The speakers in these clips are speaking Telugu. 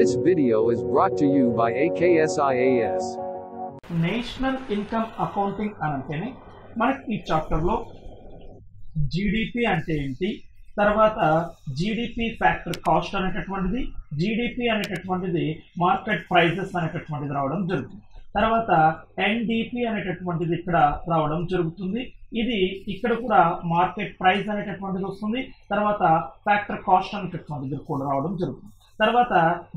This video is brought to you by AKSIAS. National income accounting అంటేనే మనకి ఈ చాప్టర్లో జీడిపి అంటే ఏంటి, తర్వాత జీడిపి ఫ్యాక్టర్ కాస్ట్ అనేటటువంటిది, జీడిపి అనేటటువంటిది మార్కెట్ ప్రైజెస్ అనేటటువంటిది రావడం జరుగుతుంది. తర్వాత ఎన్డిపి అనేటటువంటిది ఇక్కడ రావడం జరుగుతుంది. ఇది ఇక్కడ కూడా మార్కెట్ ప్రైస్ అనేటటువంటిది వస్తుంది. తర్వాత ఫ్యాక్టర్ కాస్ట్ అనేటటువంటిది కూడా రావడం జరుగుతుంది. తర్వాత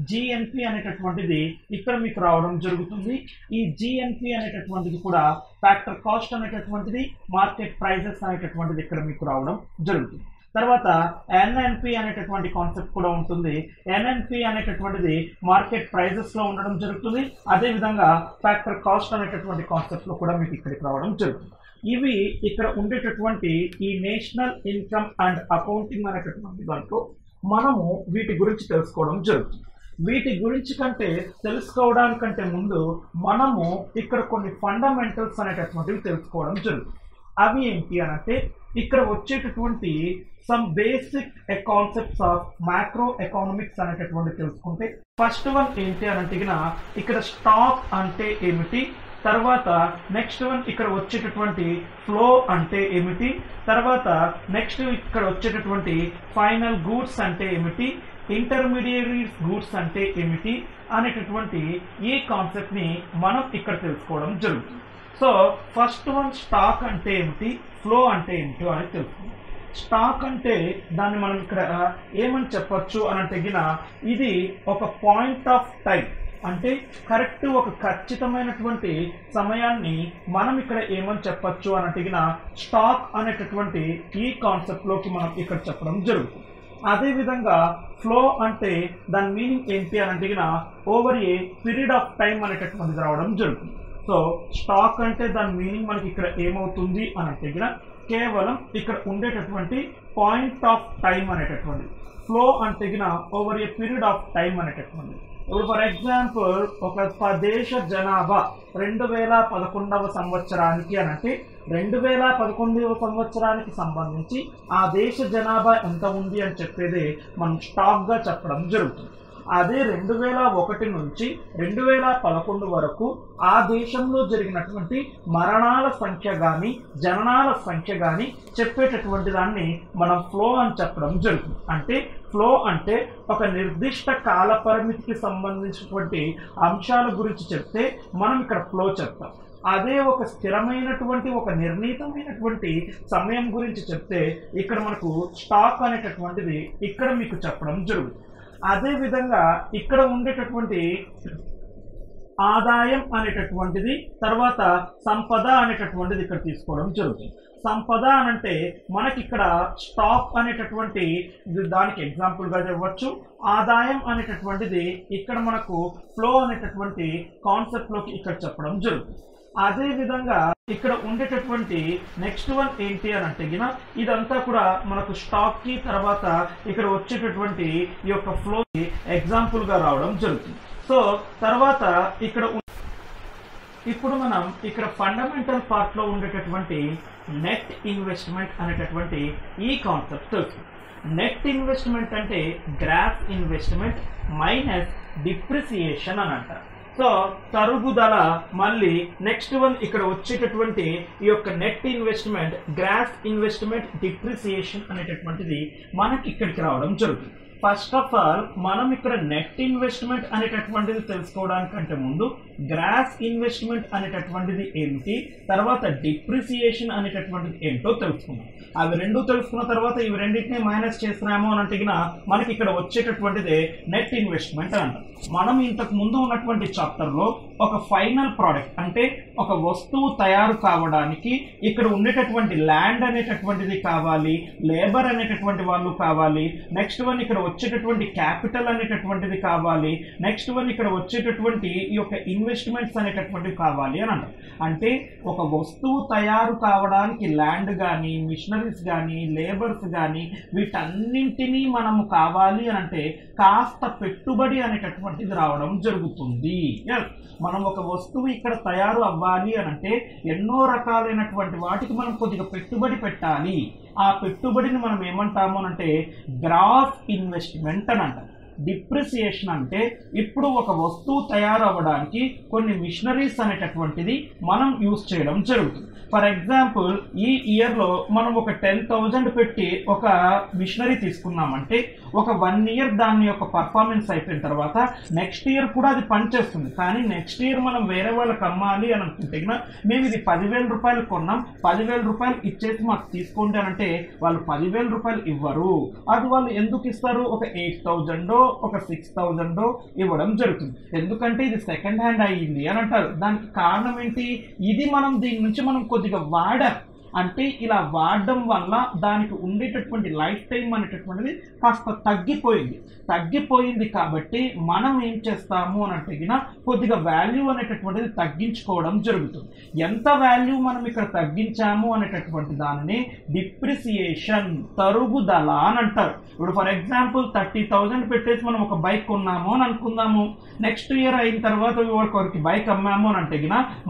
జిఎన్పి అనేటటువంటిది ఇక్కడ మీకు రావడం జరుగుతుంది. ఈ జిఎన్పి అనేటటువంటిది కూడా ఫ్యాక్టర్ కాస్ట్ అనేటటువంటిది, మార్కెట్ ప్రైజెస్ అనేటటువంటిది ఇక్కడ మీకు రావడం జరుగుతుంది. తర్వాత ఎన్ఎన్పి అనేటటువంటి కాన్సెప్ట్ కూడా ఉంటుంది. ఎన్ఎన్పి అనేటటువంటిది మార్కెట్ ప్రైజెస్ లో ఉండడం జరుగుతుంది. అదేవిధంగా ఫ్యాక్టర్ కాస్ట్ అనేటటువంటి కాన్సెప్ట్ లో కూడా మీకు ఇక్కడికి రావడం జరుగుతుంది. ఇవి ఇక్కడ ఉండేటటువంటి ఈ నేషనల్ ఇన్కమ్ అండ్ అకౌంటింగ్ అనేటటువంటి దాంట్లో మనము వీటి గురించి తెలుసుకోవడం జరుగుతుంది. వీటి గురించి తెలుసుకోవడానికంటే ముందు మనము ఇక్కడ కొన్ని ఫండమెంటల్స్ అనేటటువంటివి తెలుసుకోవడం జరుగుతుంది. అవి ఏంటి అంటే ఇక్కడ వచ్చేటటువంటి some basic concepts of macro economics అనేటటువంటి తెలుసుకుంటే, ఫస్ట్ వన్ ఏంటి అంటే ఇక్కడ స్టాక్ అంటే ఏమిటి, తర్వాత నెక్స్ట్ వన్ ఇక్కడ వచ్చేటటువంటి ఫ్లో అంటే ఏమిటి, తర్వాత నెక్స్ట్ ఇక్కడ వచ్చేటటువంటి ఫైనల్ గూడ్స్ అంటే ఏమిటి, ఇంటర్మీడియట్ గూడ్స్ అంటే ఏమిటి అనేటటువంటి ఈ కాన్సెప్ట్ ని మనం ఇక్కడ తెలుసుకోవడం జరుగుతుంది. సో ఫస్ట్ వన్ స్టాక్ అంటే ఏమిటి, ఫ్లో అంటే ఏమిటి అని తెలుసుకుందాం. స్టాక్ అంటే దాన్ని మనం ఇక్కడ ఏమని చెప్పొచ్చు అని అంటే ఇది ఒక పాయింట్ ఆఫ్ టైం, అంటే కరెక్ట్ ఒక ఖచ్చితమైనటువంటి సమయాన్ని మనం ఇక్కడ ఏమని చెప్పొచ్చు అని అంటే స్టాక్ అనేటటువంటి ఈ కాన్సెప్ట్ లోకి మనం ఇక్కడ చెప్పడం జరుగుతుంది. అదేవిధంగా ఫ్లో అంటే దాని మీనింగ్ ఏంటి అని అంటే over a period of time అనేటటువంటిది రావడం జరుగుతుంది. సో స్టాక్ అంటే దాని మీనింగ్ మనకి ఇక్కడ ఏమవుతుంది అని అంటే కేవలం ఇక్కడ ఉండేటటువంటి పాయింట్ ఆఫ్ టైం అనేటటువంటి, ఫ్లో అంటే over a period of time అనేటటువంటి. ఇప్పుడు ఫర్ ఎగ్జాంపుల్ ఒక దేశ జనాభా 2011 సంవత్సరానికి అని అంటే 2011 సంవత్సరానికి సంబంధించి ఆ దేశ జనాభా ఎంత ఉంది అని చెప్పేదే మనం స్టాక్ గా చెప్పడం జరుగుతుంది. అదే 2001 నుంచి 2011 వరకు ఆ దేశంలో జరిగినటువంటి మరణాల సంఖ్య కానీ జననాల సంఖ్య కానీ చెప్పేటటువంటి దాన్ని మనం ఫ్లో అని చెప్పడం జరుగుతుంది. అంటే ఫ్లో అంటే ఒక నిర్దిష్ట కాల పరిమితికి సంబంధించినటువంటి అంశాల గురించి చెప్తే మనం ఇక్కడ ఫ్లో చెప్తాం. అదే ఒక స్థిరమైనటువంటి ఒక నిర్ణీతమైనటువంటి సమయం గురించి చెప్తే ఇక్కడ మనకు స్టాక్ అనేటటువంటిది ఇక్కడ మీకు చెప్పడం జరుగుతుంది. అదే విధంగా ఇక్కడ ఉండేటటువంటి ఆదాయం అనేటటువంటిది, తర్వాత సంపద అనేటటువంటిది ఇక్కడ తీసుకోవడం జరుగుతుంది. సంపద అనంటే మనకి ఇక్కడ స్టాక్ అనేటటువంటి దానికి ఎగ్జాంపుల్ గా ఇవ్వచ్చు. ఆదాయం అనేటటువంటిది ఇక్కడ మనకు ఫ్లో అనేటటువంటి కాన్సెప్ట్ లోకి ఇక్కడ చెప్పడం జరుగుతుంది. అదే విధంగా ఇక్కడ ఉండేటటువంటి నెక్స్ట్ వన్ ఏంటి అని అంటే ఇదంతా కూడా మనకు స్టాక్ కి తర్వాత ఇక్కడ వచ్చేటటువంటి ఈ యొక్క ఫ్లో కి ఎగ్జాంపుల్ గా రావడం జరుగుతుంది. సో తర్వాత ఇక్కడ ఇప్పుడు మనం ఇక్కడ ఫండమెంటల్ పార్ట్ లో ఉండేటటువంటి నెట్ ఇన్వెస్ట్మెంట్ అనేటటువంటి ఈ కాన్సెప్ట్ తెలుస్తుంది. నెట్ ఇన్వెస్ట్మెంట్ అంటే గ్రాస్ ఇన్వెస్ట్మెంట్ మైనస్ డిప్రిసియేషన్ అని అంటారు. సో తరుగుదల మళ్ళీ నెక్స్ట్ వన్ ఇక్కడ వచ్చేటటువంటి ఈ యొక్క net investment, gross investment, depreciation అనేటటువంటిది మనకి ఇక్కడికి రావడం జరుగుతుంది. ఫస్ట్ ఆఫ్ ఆల్ మనం ఇక్కడ నెట్ ఇన్వెస్ట్మెంట్ అనేటటువంటిది తెలుసుకోవడానికంటే ముందు గ్రాస్ ఇన్వెస్ట్మెంట్ అనేటటువంటిది ఏమిటి, తర్వాత డిప్రిసియేషన్ అనేటటువంటిది ఏంటో తెలుసుకున్నాం. అవి రెండు తెలుసుకున్న తర్వాత ఇవి రెండింటినీ మైనస్ చేస్తున్నాము అని అంటే మనకి ఇక్కడ వచ్చేటటువంటిది నెట్ ఇన్వెస్ట్మెంట్ అని అంటాం. మనం ఇంతకు ముందు ఉన్నటువంటి చాప్టర్ లో ఒక ఫైనల్ ప్రోడక్ట్ అంటే ఒక వస్తువు తయారు కావడానికి ఇక్కడ ఉండేటటువంటి ల్యాండ్ అనేటటువంటిది కావాలి, లేబర్ అనేటటువంటి వాళ్ళు కావాలి, నెక్స్ట్ వన్ ఇక్కడ వచ్చేటటువంటి క్యాపిటల్ అనేటటువంటిది కావాలి, నెక్స్ట్ వన్ ఇక్కడ వచ్చేటటువంటి ఈ యొక్క ఇన్వెస్ట్మెంట్స్ అనేటటువంటివి కావాలి అని అంటారు. అంటే ఒక వస్తువు తయారు కావడానికి ల్యాండ్ కానీ, మిషనరీస్ కానీ, లేబర్స్ కానీ వీటన్నింటినీ మనము కావాలి అని అంటే కాస్త పెట్టుబడి అనేటటువంటిది రావడం జరుగుతుంది. మనం ఒక వస్తువు ఇక్కడ తయారు అవ్వాలి అని అంటే ఎన్నో రకాలైనటువంటి వాటికి మనం కొద్దిగా పెట్టుబడి పెట్టాలి. ఆ పెట్టుబడిని మనం ఏమంటాము అంటే గ్రాస్ ఇన్వెస్ట్మెంట్ అని అంటాం. డిప్రిసియేషన్ అంటే ఇప్పుడు ఒక వస్తువు తయారవ్వడానికి కొన్ని మిషనరీస్ అనేటటువంటిది మనం యూజ్ చేయడం జరుగుతుంది. ఫర్ ఎగ్జాంపుల్ ఈ ఇయర్లో మనం ఒక 10,000 పెట్టి ఒక మిషనరీ తీసుకున్నామంటే ఒక 1 ఇయర్ దాని యొక్క పర్ఫార్మెన్స్ అయిపోయిన తర్వాత నెక్స్ట్ ఇయర్ కూడా అది పనిచేస్తుంది. కానీ నెక్స్ట్ ఇయర్ మనం వేరే వాళ్ళకి అమ్మాలి అని అనుకుంటే మేము ఇది 10,000 రూపాయలు కొన్నాం, 10,000 రూపాయలు ఇచ్చేసి మాకు తీసుకోండి అని అంటే వాళ్ళు 10,000 రూపాయలు ఇవ్వరు. అది వాళ్ళు ఎందుకు ఇస్తారు? ఒక 8,000 ఒక 6,000 ఇవ్వడం జరుగుతుంది. ఎందుకంటే ఇది సెకండ్ హ్యాండ్ అయ్యింది అని అంటారు. దానికి కారణం ఏంటి? ఇది మనం దీని నుంచి మనం కొద్దిగా వాడాం అంటే ఇలా వాడడం వల్ల దానికి ఉండేటటువంటి లైఫ్ టైం అనేటటువంటిది కాస్త తగ్గిపోయింది కాబట్టి మనం ఏం చేస్తాము అని అంటే కొద్దిగా వాల్యూ అనేటటువంటిది తగ్గించుకోవడం జరుగుతుంది. ఎంత వాల్యూ మనం ఇక్కడ తగ్గించాము అనేటటువంటి దానిని డిప్రిసియేషన్, తరుగుదల అని అంటారు. ఇప్పుడు ఫర్ ఎగ్జాంపుల్ 30,000 పెట్టేసి మనం ఒక బైక్ కొన్నాము అని అనుకుందాము. నెక్స్ట్ ఇయర్ అయిన తర్వాత ఒకరికి బైక్ అమ్మాము అని అంటే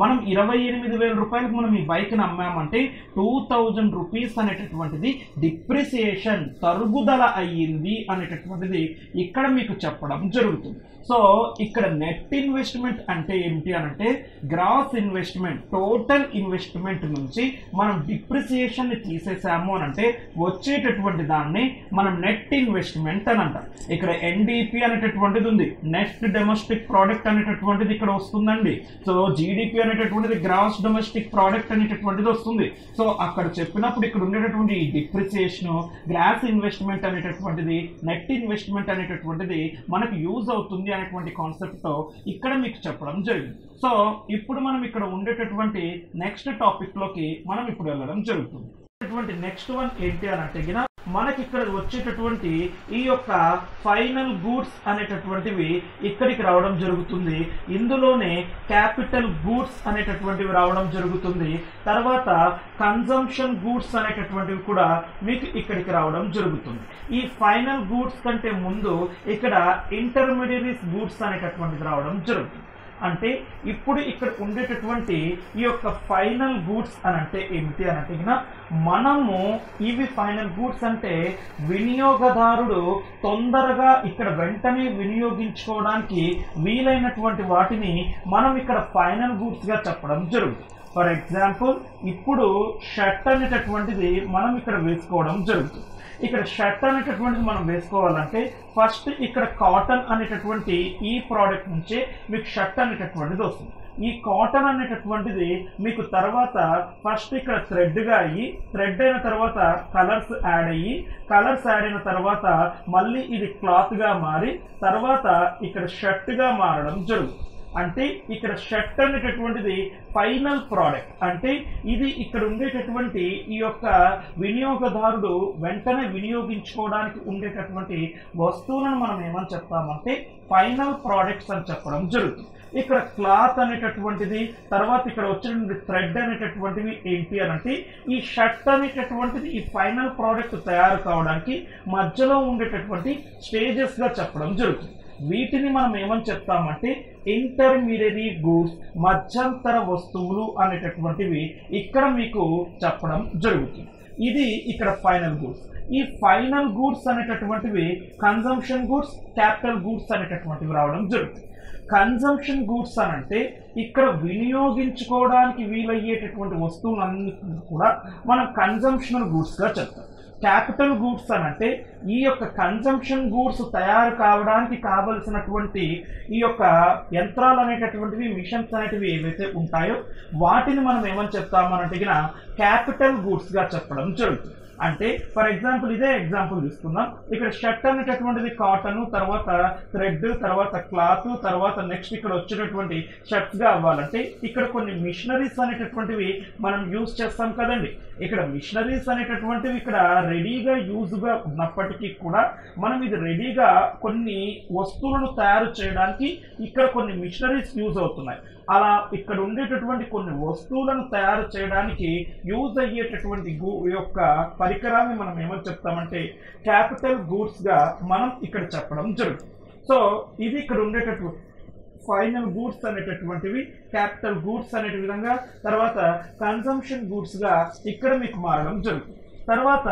మనం 28,000 రూపాయలకు మనం ఈ బైక్ని అమ్మామంటే 2,000 రూపీస్ అనేటటువంటిది డిప్రిసియేషన్, తరుగుదల అయ్యింది అనేటటువంటిది ఇక్కడ మీకు చెప్పడం జరుగుతుంది. సో ఇక్కడ నెట్ ఇన్వెస్ట్మెంట్ అంటే ఏమిటి అనంటే గ్రాస్ ఇన్వెస్ట్మెంట్, టోటల్ ఇన్వెస్ట్మెంట్ నుంచి మనం డిప్రిసియేషన్ ని తీసేసాము అనంటే వచ్చేటటువంటి దాన్ని మనం నెట్ ఇన్వెస్ట్మెంట్ అని అంటాం. ఇక్కడ ఎన్డిపి అనేటటువంటిది ఉంది, నెట్ డొమెస్టిక్ ప్రోడక్ట్ అనేటటువంటిది ఇక్కడ వస్తుందండి. సో జీడిపి అనేటటువంటిది గ్రాస్ డొమెస్టిక్ ప్రోడక్ట్ అనేటటువంటిది వస్తుంది. సో అక్కడ చెప్పినప్పుడు ఇక్కడ ఉండేటటువంటి ఈ డిప్రిసియేషన్, గ్రాస్ ఇన్వెస్ట్మెంట్ అనేటటువంటిది, నెట్ ఇన్వెస్ట్మెంట్ అనేటటువంటిది మనకు యూజ్ అవుతుంది అనేటువంటి కాన్సెప్ట్ తో ఇక్కడ మీకు చెప్పడం జరిగింది. సో ఇప్పుడు మనం ఇక్కడ ఉండేటటువంటి నెక్స్ట్ టాపిక్ లోకి మనం ఇప్పుడు వెళ్ళడం జరుగుతుంది. నెక్స్ట్ వన్ ఏంటి అని అంటే మనకి ఇక్కడ వచ్చేటటువంటి ఈ యొక్క ఫైనల్ గూడ్స్ అనేటటువంటివి ఇక్కడికి రావడం జరుగుతుంది. ఇందులోనే క్యాపిటల్ గూడ్స్ అనేటటువంటివి రావడం జరుగుతుంది. తర్వాత కన్జంప్షన్ గూడ్స్ అనేటటువంటివి కూడా మీకు ఇక్కడికి రావడం జరుగుతుంది. ఈ ఫైనల్ గూడ్స్ కంటే ముందు ఇక్కడ ఇంటర్మీడియరీస్ గూడ్స్ అనేటటువంటిది రావడం జరుగుతుంది. అంటే ఇప్పుడు ఇక్కడ ఉండేటటువంటి ఈ యొక్క ఫైనల్ గూడ్స్ అని అంటే ఏమిటి అని అంటే మనము ఇవి ఫైనల్ గూడ్స్ అంటే వినియోగదారుడు తొందరగా ఇక్కడ వెంటనే వినియోగించుకోవడానికి వీలైనటువంటి వాటిని మనం ఇక్కడ ఫైనల్ గూడ్స్ గా చెప్పడం జరుగుతుంది. ఫర్ ఎగ్జాంపుల్ ఇప్పుడు షర్ట్ అనేటటువంటిది మనం ఇక్కడ వేసుకోవడం జరుగుతుంది. ఇక్కడ షర్ట్ అనేటటువంటిది మనం వేసుకోవాలంటే ఫస్ట్ ఇక్కడ కాటన్ అనేటటువంటి ఈ ప్రోడక్ట్ నుంచే మీకు షర్ట్ అనేటటువంటిది వస్తుంది. ఈ కాటన్ అనేటటువంటిది మీకు తర్వాత ఫస్ట్ ఇక్కడ థ్రెడ్గా అయ్యి, థ్రెడ్ అయిన తర్వాత కలర్స్ యాడ్ అయ్యి, కలర్స్ యాడ్ అయిన తర్వాత మళ్ళీ ఇది క్లాత్గా మారి తర్వాత ఇక్కడ షర్ట్గా మారడం జరుగుతుంది. అంటే ఇక్కడ షర్ట్ అనేటటువంటిది ఫైనల్ ప్రోడక్ట్. అంటే ఇది ఇక్కడ ఉండేటటువంటి ఈ యొక్క వినియోగదారుడు వెంటనే వినియోగించుకోవడానికి ఉండేటటువంటి వస్తువులను మనం ఏమని చెప్తామంటే ఫైనల్ ప్రోడక్ట్స్ అని చెప్పడం జరుగుతుంది. ఇక్కడ క్లాత్ అనేటటువంటిది, తర్వాత ఇక్కడ వచ్చిన థ్రెడ్ అనేటటువంటివి ఏంటి అని అంటే ఈ షర్ట్ అనేటటువంటిది ఈ ఫైనల్ ప్రోడక్ట్ తయారు కావడానికి మధ్యలో ఉండేటటువంటి స్టేజెస్ గా చెప్పడం జరుగుతుంది. వీటిని మనం ఏమని చెప్తామంటే ఇంటర్మీడియరీ గూడ్స్, మధ్యంతర వస్తువులు అనేటటువంటివి ఇక్కడ మీకు చెప్పడం జరుగుతుంది. ఇది ఇక్కడ ఫైనల్ గూడ్స్. ఈ ఫైనల్ గూడ్స్ అనేటటువంటివి కన్జంప్షన్ గూడ్స్, క్యాపిటల్ గూడ్స్ అనేటటువంటివి రావడం జరుగుతుంది. కన్జంప్షన్ గూడ్స్ అని అంటే ఇక్కడ వినియోగించుకోవడానికి వీలయ్యేటటువంటి వస్తువులన్నింటినీ కూడా మనం కన్జంప్షనల్ గూడ్స్ గా చెప్తాం. క్యాపిటల్ గూడ్స్ అని అంటే ఈ యొక్క కన్జంప్షన్ గూడ్స్ తయారు కావడానికి కావలసినటువంటి ఈ యొక్క యంత్రాలు అనేటటువంటివి, మిషన్స్ అనేటివి ఏవైతే ఉంటాయో వాటిని మనం ఏమని చెప్తామనంటే క్యాపిటల్ గూడ్స్ గా చెప్పడం జరుగుతుంది. అంటే ఫర్ ఎగ్జాంపుల్ ఇదే ఎగ్జాంపుల్ తీసుకుందాం. ఇక్కడ షర్ట్ అనేటటువంటిది కాటన్, తర్వాత థ్రెడ్, తర్వాత క్లాత్, తర్వాత నెక్స్ట్ ఇక్కడ వచ్చేటటువంటి షర్ట్స్ గా అవ్వాలంటే ఇక్కడ కొన్ని మిషనరీస్ అనేటటువంటివి మనం యూజ్ చేస్తాం కదండి. ఇక్కడ మిషనరీస్ అనేటటువంటివి ఇక్కడ రెడీగా యూజ్ గా ఉన్నప్పటికీ కూడా మనం ఇది రెడీగా కొన్ని వస్తువులను తయారు చేయడానికి ఇక్కడ కొన్ని మిషనరీస్ యూజ్ అవుతున్నాయి. అలా ఇక్కడ ఉండేటటువంటి కొన్ని వస్తువులను తయారు చేయడానికి యూజ్ అయ్యేటటువంటి యొక్క పరికరాన్ని మనం ఏమని చెప్తామంటే క్యాపిటల్ గూడ్స్ గా మనం ఇక్కడ చెప్పడం జరుగుతుంది. సో ఇది ఇక్కడ ఉండేటటువంటి ఫైనల్ గూడ్స్ అనేటటువంటివి క్యాపిటల్ గూడ్స్ అనే విధంగా, తర్వాత కన్జంప్షన్ గూడ్స్ గా ఇక్కడ మీకు మారడం జరుగుతుంది. తర్వాత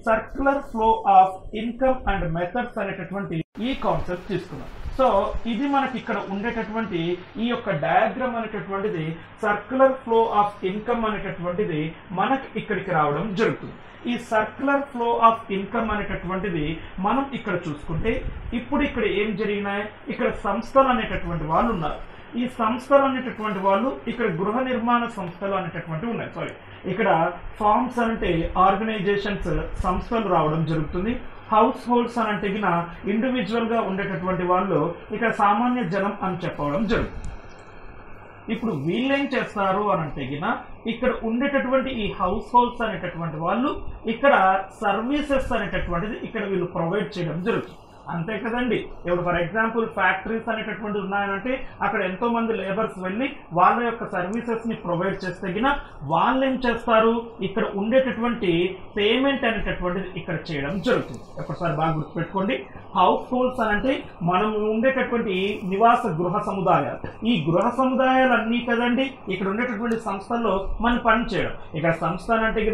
circular flow of income and methods అనేటటువంటి ఈ కాన్సెప్ట్ తీసుకున్నాం. సో ఇది మనకి ఇక్కడ ఉండేటటువంటి ఈ యొక్క డయాగ్రామ్ అనేటటువంటిది సర్క్యులర్ ఫ్లో ఆఫ్ ఇన్కమ్ అనేటటువంటిది మనకి ఇక్కడికి రావడం జరుగుతుంది. ఈ సర్క్యులర్ ఫ్లో ఆఫ్ ఇన్కమ్ అనేటటువంటిది మనం ఇక్కడ చూసుకుంటే ఇప్పుడు ఇక్కడ ఏం జరిగినాయి, ఇక్కడ సంస్థలు అనేటటువంటి వాళ్ళు ఉన్నారు. ఈ సంస్థలు అనేటటువంటి వాళ్ళు ఇక్కడ గృహ నిర్మాణ సంస్థలు అనేటటువంటి ఉన్నాయి. సారీ, ఇక్కడ ఫార్మ్స్ అంటే ఆర్గనైజేషన్స్ సంస్థలు రావడం జరుగుతుంది. హౌస్ హోల్డ్స్ అని అంటే ఇండివిజువల్ గా ఉండేటటువంటి వాళ్ళు ఇక్కడ సామాన్య జనం అని చెప్పడం జరుగుతుంది. ఇప్పుడు వీళ్ళేం చేస్తారు అని అంటే ఇక్కడ ఉండేటటువంటి ఈ హౌస్ హోల్డ్స్ అనేటటువంటి వాళ్ళు ఇక్కడ సర్వీసెస్ అనేటటువంటిది ఇక్కడ వీళ్ళు ప్రొవైడ్ చేయడం జరుగుతుంది. అంతే కదండి. ఇప్పుడు ఫర్ ఎగ్జాంపుల్ ఫ్యాక్టరీస్ అనేటటువంటి ఉన్నాయంటే అక్కడ ఎంతో మంది లేబర్స్ వెళ్ళి వాళ్ళ యొక్క సర్వీసెస్ ని ప్రొవైడ్ చేస్తే వాళ్ళు ఏం చేస్తారు, ఇక్కడ ఉండేటటువంటి పేమెంట్ అనేటటువంటిది ఇక్కడ చేయడం జరుగుతుంది. ఒకసారి బాగా గుర్తుపెట్టుకోండి, హౌస్ హోల్డ్స్ అని అంటే మనం ఉండేటటువంటి నివాస గృహ సముదాయాలు. ఈ గృహ సముదాయాలు అన్నీ కదండి ఇక్కడ ఉండేటటువంటి సంస్థల్లో మనం పని చేయడం. ఇక్కడ సంస్థ అంటే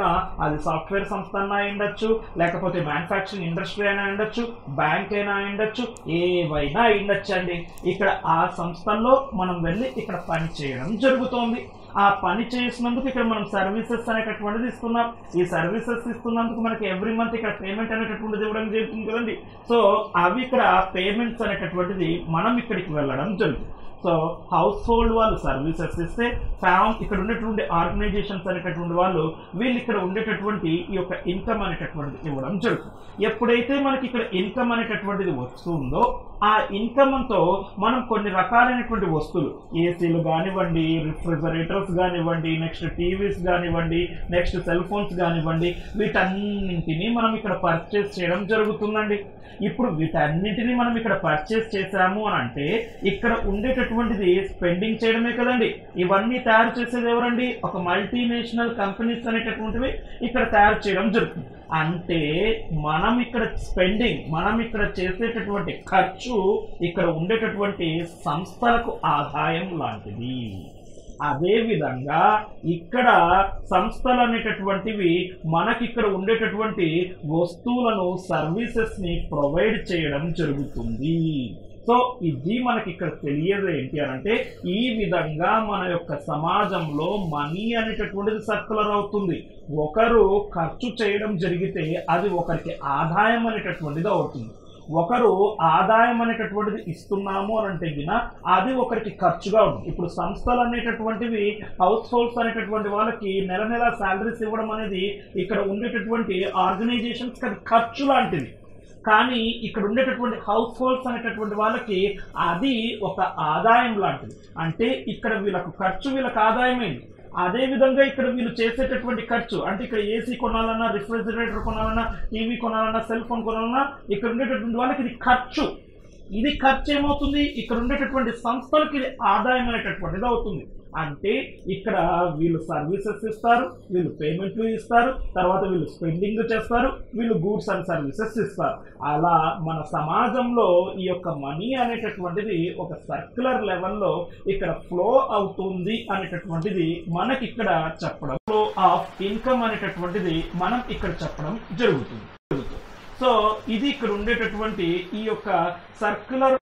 అది సాఫ్ట్వేర్ సంస్థ అయినా ఉండొచ్చు, లేకపోతే మ్యానుఫ్యాక్చరింగ్ ఇండస్ట్రీ అయినా ఉండొచ్చు, బ్యాంక్ అయినా ఉండొచ్చు, ఏవైనా ఉండొచ్చు అండి. ఇక్కడ ఆ సంస్థల్లో మనం వెళ్ళి ఇక్కడ పని చేయడం జరుగుతోంది. ఆ పని చేసినందుకు ఇక్కడ మనం సర్వీసెస్ అనేటటువంటిది ఇస్తున్నాం. ఈ సర్వీసెస్ ఇస్తున్నందుకు మనకి ఎవ్రీ మంత్ ఇక్కడ పేమెంట్ అనేటటువంటిది ఇవ్వడం జరుగుతుంది కదండి. సో అవి ఇక్కడ పేమెంట్స్ అనేటటువంటిది మనం ఇక్కడికి వెళ్ళడం జరుగుతుంది. సో హౌస్ హోల్డ్ వాళ్ళు సర్వీసెస్ ఇస్తే ఇక్కడ ఉండేటువంటి ఆర్గనైజేషన్స్ అనేటటువంటి వాళ్ళు వీళ్ళు ఇక్కడ ఉండేటటువంటి ఈ యొక్క ఇన్కమ్ అనేటటువంటిది ఇవ్వడం జరుగుతుంది. ఎప్పుడైతే మనకి ఇక్కడ ఇన్కమ్ అనేటటువంటిది వస్తుందో ఆ ఇన్కమ్ తో మనం కొన్ని రకాలైనటువంటి వస్తువులు, ఏసీలు కానివ్వండి, రిఫ్రిజరేటర్స్ కానివ్వండి, నెక్స్ట్ టీవీస్ కానివ్వండి, నెక్స్ట్ సెల్ ఫోన్స్ కానివ్వండి, వీటన్నింటినీ మనం ఇక్కడ పర్చేస్ చేయడం జరుగుతుందండి. ఇప్పుడు వీటన్నింటినీ మనం ఇక్కడ పర్చేస్ చేసాము అని అంటే ఇక్కడ ఉండేటటువంటిది స్పెండింగ్ చేయడమే కదండి. ఇవన్నీ తయారు చేసేది ఎవరండి, ఒక మల్టీనేషనల్ కంపెనీస్ అనేటటువంటివి ఇక్కడ తయారు చేయడం జరుగుతుంది. అంటే మనం ఇక్కడ స్పెండింగ్, మనం ఇక్కడ చేసేటటువంటి ఖర్చు ఇక్కడ ఉండేటటువంటి సంస్థలకు ఆదాయం లాంటిది. అదే విధంగా ఇక్కడ సంస్థలు అనేటటువంటివి మనకి ఇక్కడ ఉండేటటువంటి వస్తువులను, సర్వీసెస్ ని ప్రొవైడ్ చేయడం జరుగుతుంది. సో ఇది మనకి ఇక్కడ తెలియదు ఏంటి అంటే ఈ విధంగా మన యొక్క సమాజంలో మనీ అనేటటువంటిది సర్కులర్ అవుతుంది. ఒకరు ఖర్చు చేయడం జరిగితే అది ఒకరికి ఆదాయం అనేటటువంటిది అవుతుంది. ఒకరు ఆదాయం అనేటటువంటిది ఇస్తున్నాము అని అంటే అది ఒకరికి ఖర్చుగా ఉంటుంది. ఇప్పుడు సంస్థలు అనేటటువంటివి హౌస్ హోల్డ్స్ అనేటటువంటి వాళ్ళకి నెల నెల శాలరీస్ ఇవ్వడం అనేది ఇక్కడ ఉండేటటువంటి ఆర్గనైజేషన్స్ ఖర్చు లాంటిది. కానీ ఇక్కడ ఉండేటటువంటి హౌస్ హోల్డ్స్ అనేటటువంటి వాళ్ళకి అది ఒక ఆదాయం లాంటిది. అంటే ఇక్కడ వీళ్ళకు ఖర్చు, వీళ్ళకి ఆదాయమైంది. అదే విధంగా ఇక్కడ వీళ్ళు చేసేటటువంటి ఖర్చు అంటే ఇక్కడ ఏసీ కొనాలన్నా, రిఫ్రిజిరేటర్ కొనాలన్నా, టీవీ కొనాలన్నా, సెల్ ఫోన్ కొనాలన్నా ఇక్కడ ఉండేటటువంటి వాళ్ళకి ఇది ఖర్చు. ఇది ఖర్చు ఏమవుతుంది, ఇక్కడ ఉండేటటువంటి సంస్థలకి ఇది ఆదాయం అనేటటువంటిది అవుతుంది. అంటే ఇక్కడ వీళ్ళు సర్వీసెస్ ఇస్తారు, వీళ్ళు పేమెంట్లు ఇస్తారు, తర్వాత వీళ్ళు స్పెండింగ్ చేస్తారు, వీళ్ళు గూడ్స్ అండ్ సర్వీసెస్ ఇస్తారు. అలా మన సమాజంలో ఈ యొక్క మనీ అనేటటువంటిది ఒక సర్క్యులర్ లెవెల్లో ఇక్కడ ఫ్లో అవుతుంది అనేటటువంటిది మనకి ఇక్కడ చెప్పడం, ఫ్లో ఆఫ్ ఇన్కమ్ అనేటటువంటిది మనం ఇక్కడ చెప్పడం జరుగుతుంది. సో ఇది ఇక్కడ ఉండేటటువంటి ఈ యొక్క సర్క్యులర్.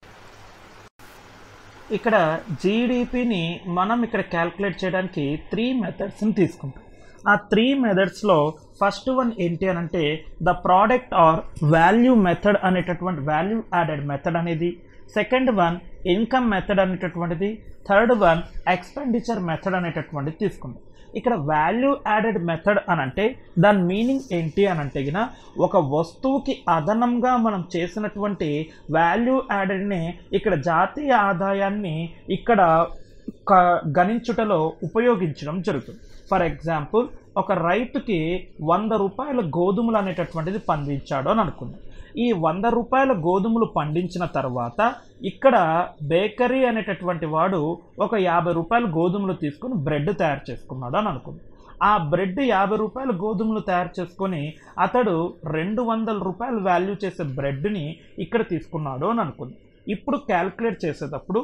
ఇక్కడ జీడిపిని మనం ఇక్కడ క్యాల్కులేట్ చేయడానికి 3 మెథడ్స్ని తీసుకుంటాం. ఆ 3 మెథడ్స్లో ఫస్ట్ వన్ ఏంటి అని అంటే the product or value method అనేటటువంటి వాల్యూ యాడెడ్ మెథడ్ అనేది, సెకండ్ వన్ ఇన్కమ్ మెథడ్ అనేటటువంటిది, థర్డ్ వన్ ఎక్స్పెండిచర్ మెథడ్ అనేటటువంటిది తీసుకుంటాం. ఇక్కడ వాల్యూ యాడెడ్ మెథడ్ అని అంటే దాని మీనింగ్ ఏంటి అని అంటే ఒక వస్తువుకి అదనంగా మనం చేసినటువంటి వాల్యూ యాడెడ్ని ఇక్కడ జాతీయ ఆదాయాన్ని ఇక్కడ గణించుటలో ఉపయోగించడం జరుగుతుంది. ఫర్ ఎగ్జాంపుల్ ఒక రైతుకి 100 రూపాయల గోధుమలు అనేటటువంటిది పండించాడు అని అనుకుందాం. ఈ 100 రూపాయల గోధుమలు పండించిన తర్వాత ఇక్కడ బేకరీ అనేటటువంటి వాడు ఒక 50 రూపాయల గోధుమలు తీసుకొని బ్రెడ్ తయారు చేసుకున్నాడు అని అనుకుందాం. ఆ బ్రెడ్ 50 రూపాయల గోధుమలు తయారు చేసుకొని అతడు 200 రూపాయలు వాల్యూ చేసే బ్రెడ్ని ఇక్కడ తీసుకున్నాడు అని అనుకుందాం. ఇప్పుడు క్యాల్కులేట్ చేసేటప్పుడు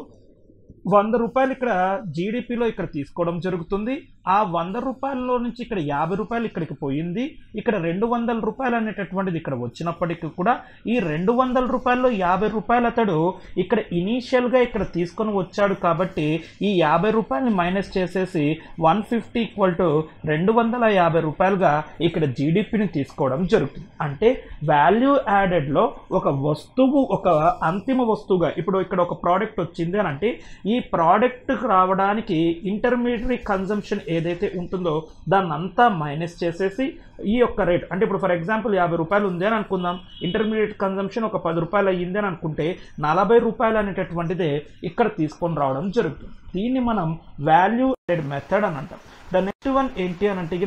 100 రూపాయలు ఇక్కడ జీడిపిలో ఇక్కడ తీసుకోవడం జరుగుతుంది. ఆ 100 రూపాయల్లో నుంచి ఇక్కడ 50 రూపాయలు ఇక్కడికి పోయింది, ఇక్కడ 200 రూపాయలు అనేటటువంటిది ఇక్కడ వచ్చినప్పటికీ కూడా ఈ 200 రూపాయల్లో 50 రూపాయలు అతడు ఇక్కడ ఇనీషియల్గా ఇక్కడ తీసుకొని వచ్చాడు కాబట్టి ఈ 50 రూపాయలని మైనస్ చేసేసి 150 ఈక్వల్ టు 250 రూపాయలుగా ఇక్కడ జీడిపిని తీసుకోవడం జరుగుతుంది. అంటే వాల్యూ యాడెడ్లో ఒక వస్తువు ఒక అంతిమ వస్తువుగా ఇప్పుడు ఇక్కడ ఒక ప్రోడక్ట్ వచ్చింది అని అంటే ఈ ప్రోడక్ట్ రావడానికి ఇంటర్మీడియట్ కన్జంప్షన్ ఏదైతే ఉంటుందో దాన్ని అంతా మైనస్ చేసేసి ఈ యొక్క రేట్ అంటే ఇప్పుడు ఫర్ ఎగ్జాంపుల్ 50 రూపాయలు ఉంది అని అనుకుందాం, ఇంటర్మీడియట్ కన్జంప్షన్ ఒక 10 రూపాయలు అయ్యింది అని అనుకుంటే 40 రూపాయలు అనేటటువంటిదే ఇక్కడ తీసుకొని రావడం జరుగుతుంది. దీన్ని మనం వాల్యూ యాడెడ్ మెథడ్ అని అంటాం. ద నెక్స్ట్ వన్ ఏంటి అని అంటే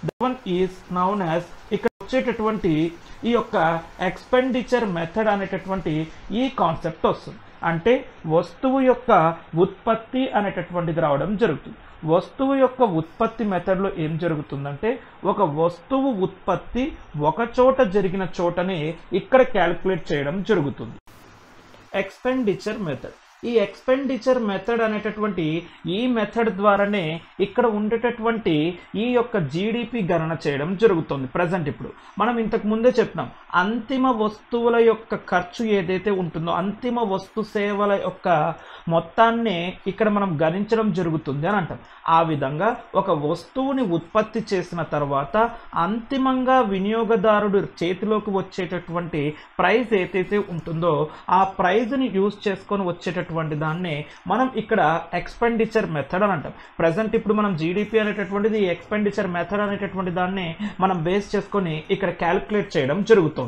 the one is noun as ఇక్కడ వచ్చేటటువంటి ఈ యొక్క ఎక్స్పెండిచర్ మెథడ్ అనేటటువంటి ఈ కాన్సెప్ట్ వస్తుంది. అంటే వస్తువు యొక్క ఉత్పత్తి అనేటటువంటిది రావడం జరుగుతుంది. వస్తువు యొక్క ఉత్పత్తి మెథడ్లో ఏం జరుగుతుందంటే ఒక వస్తువు ఉత్పత్తి ఒక చోట జరిగిన చోటనే ఇక్కడ క్యాలిక్యులేట్ చేయడం జరుగుతుంది. ఎక్స్పెండిచర్ మెథడ్, ఈ ఎక్స్పెండిచర్ మెథడ్ అనేటటువంటి ఈ మెథడ్ ద్వారానే ఇక్కడ ఉండేటటువంటి ఈ యొక్క జీడిపి గణన చేయడం జరుగుతుంది. ప్రజెంట్ ఇప్పుడు మనం ఇంతకు ముందే చెప్పినాం అంతిమ వస్తువుల యొక్క ఖర్చు ఏదైతే ఉంటుందో అంతిమ వస్తు సేవల యొక్క మొత్తాన్నే ఇక్కడ మనం గణించడం జరుగుతుంది అని అంటాం. ఆ విధంగా ఒక వస్తువుని ఉత్పత్తి చేసిన తర్వాత అంతిమంగా వినియోగదారుడు చేతిలోకి వచ్చేటటువంటి ప్రైస్ ఏదైతే ఉంటుందో ఆ ప్రైజ్ని యూజ్ చేసుకొని వచ్చేటటువంటి దాన్నే మనం ఇక్కడ ఎక్స్పెండిచర్ మెథడ్ అని అంటాం. ప్రజెంట్ ఇప్పుడు మనం జీడిపి అనేటటువంటిది ఎక్స్పెండిచర్ మెథడ్ అనేటటువంటి దాన్ని మనం బేస్ చేసుకొని ఇక్కడ క్యాలిక్యులేట్ చేయడం జరుగుతుంది.